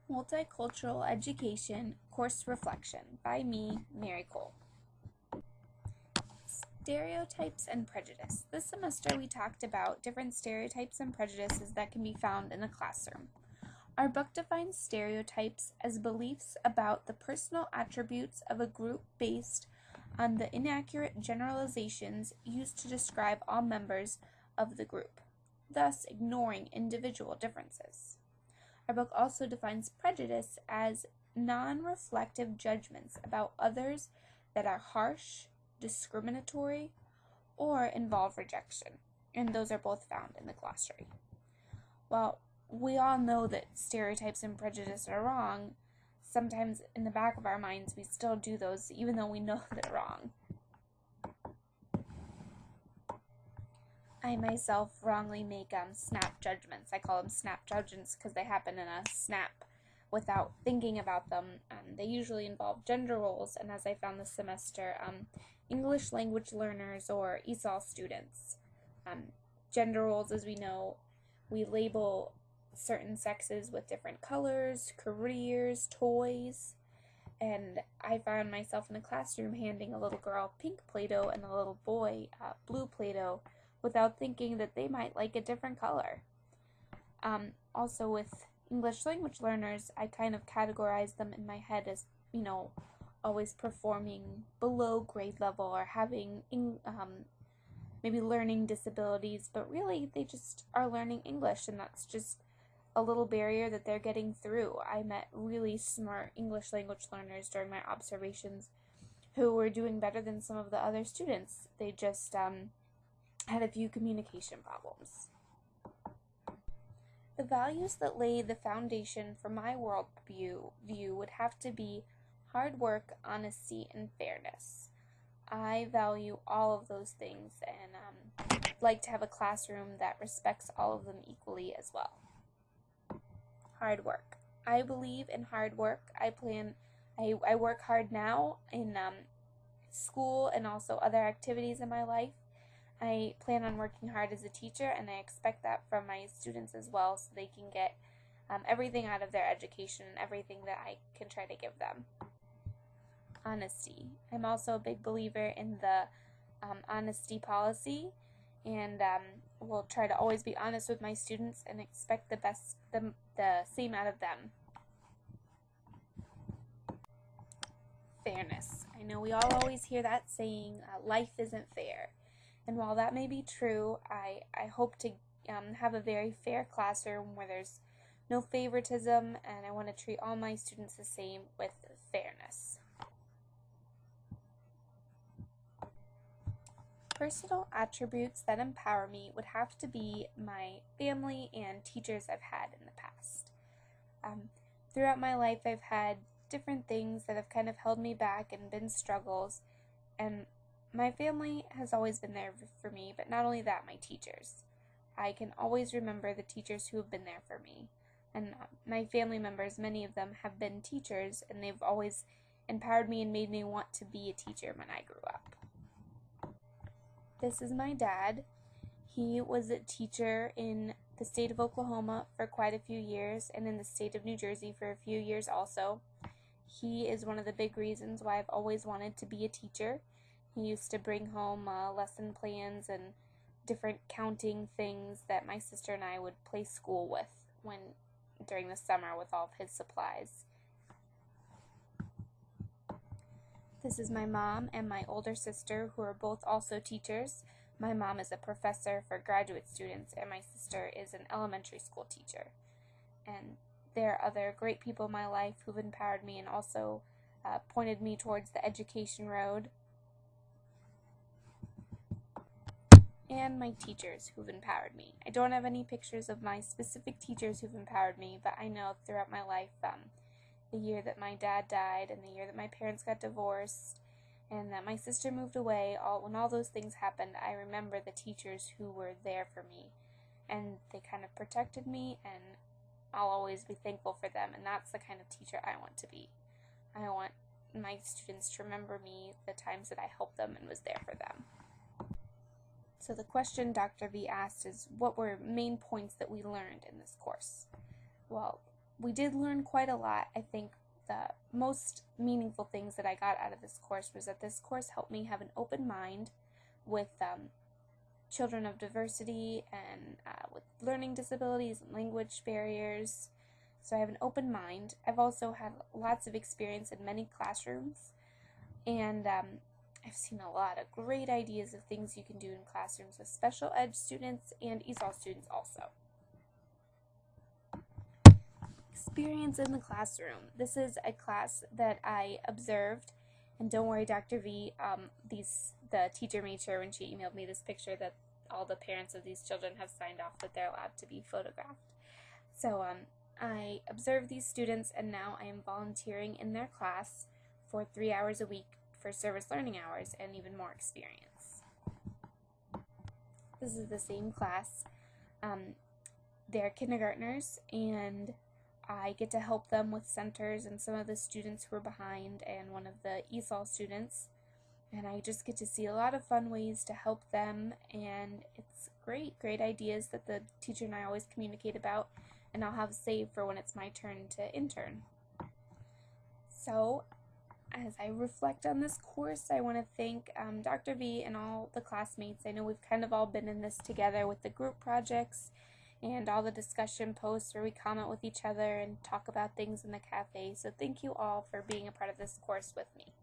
Multicultural Education Course Reflection by me, Mary Cole. Stereotypes and Prejudice. This semester we talked about different stereotypes and prejudices that can be found in the classroom. Our book defines stereotypes as beliefs about the personal attributes of a group based on the inaccurate generalizations used to describe all members of the group, thus ignoring individual differences. Our book also defines prejudice as non-reflective judgments about others that are harsh, discriminatory, or involve rejection, and those are both found in the glossary. While we all know that stereotypes and prejudice are wrong, sometimes in the back of our minds we still do those even though we know they're wrong. I myself wrongly make snap judgments. I call them snap judgments because they happen in a snap without thinking about them. They usually involve gender roles, and as I found this semester, English language learners or ESOL students. Gender roles, as we know, we label certain sexes with different colors, careers, toys, and I found myself in a classroom handing a little girl pink Play-Doh and a little boy blue Play-Doh without thinking that they might like a different color. Also with English language learners, I kind of categorize them in my head as, always performing below grade level or having maybe learning disabilities, but really they just are learning English, and that's just a little barrier that they're getting through. I met really smart English language learners during my observations who were doing better than some of the other students. They just had a few communication problems. The values that lay the foundation for my worldview would have to be hard work, honesty, and fairness. I value all of those things and like to have a classroom that respects all of them equally as well. Hard work. I believe in hard work. I work hard now in school and also other activities in my life. I plan on working hard as a teacher, and I expect that from my students as well, so they can get everything out of their education and everything that I can try to give them. Honesty. I'm also a big believer in the honesty policy, and will try to always be honest with my students and expect the same out of them. Fairness. I know we all always hear that saying, life isn't fair. And while that may be true, I hope to have a very fair classroom where there's no favoritism, and I want to treat all my students the same with fairness. Personal attributes that empower me would have to be my family and teachers I've had in the past. Throughout my life, I've had different things that have kind of held me back and been struggles, and my family has always been there for me, but not only that, my teachers. I can always remember the teachers who have been there for me. And my family members, many of them have been teachers, and they've always empowered me and made me want to be a teacher when I grew up. This is my dad. He was a teacher in the state of Oklahoma for quite a few years, and in the state of New Jersey for a few years also. He is one of the big reasons why I've always wanted to be a teacher. He used to bring home lesson plans and different counting things that my sister and I would play school with during the summer with all of his supplies. This is my mom and my older sister, who are both also teachers. My mom is a professor for graduate students, and my sister is an elementary school teacher. And there are other great people in my life who've empowered me and also pointed me towards the education road. And my teachers who've empowered me. I don't have any pictures of my specific teachers who've empowered me, but I know throughout my life, the year that my dad died and the year that my parents got divorced and that my sister moved away, when all those things happened, I remember the teachers who were there for me, and they kind of protected me, and I'll always be thankful for them, and that's the kind of teacher I want to be. I want my students to remember me, the times that I helped them and was there for them. So the question Dr. V asked is, what were main points that we learned in this course? Well, we did learn quite a lot. I think the most meaningful things that I got out of this course was that this course helped me have an open mind with children of diversity and with learning disabilities and language barriers. So I have an open mind. I've also had lots of experience in many classrooms, and I've seen a lot of great ideas of things you can do in classrooms with special ed students and ESOL students also. Experience in the classroom. This is a class that I observed, and don't worry, Dr. V, the teacher made sure when she emailed me this picture that all the parents of these children have signed off that they're allowed to be photographed. So I observed these students, and now I am volunteering in their class for 3 hours a week for service learning hours and even more experience. This is the same class. They're kindergartners, and I get to help them with centers and some of the students who are behind and one of the ESOL students. And I just get to see a lot of fun ways to help them, and it's great ideas that the teacher and I always communicate about, and I'll have saved for when it's my turn to intern. So, as I reflect on this course, I want to thank Dr. V and all the classmates. I know we've kind of all been in this together with the group projects and all the discussion posts where we comment with each other and talk about things in the cafe. So thank you all for being a part of this course with me.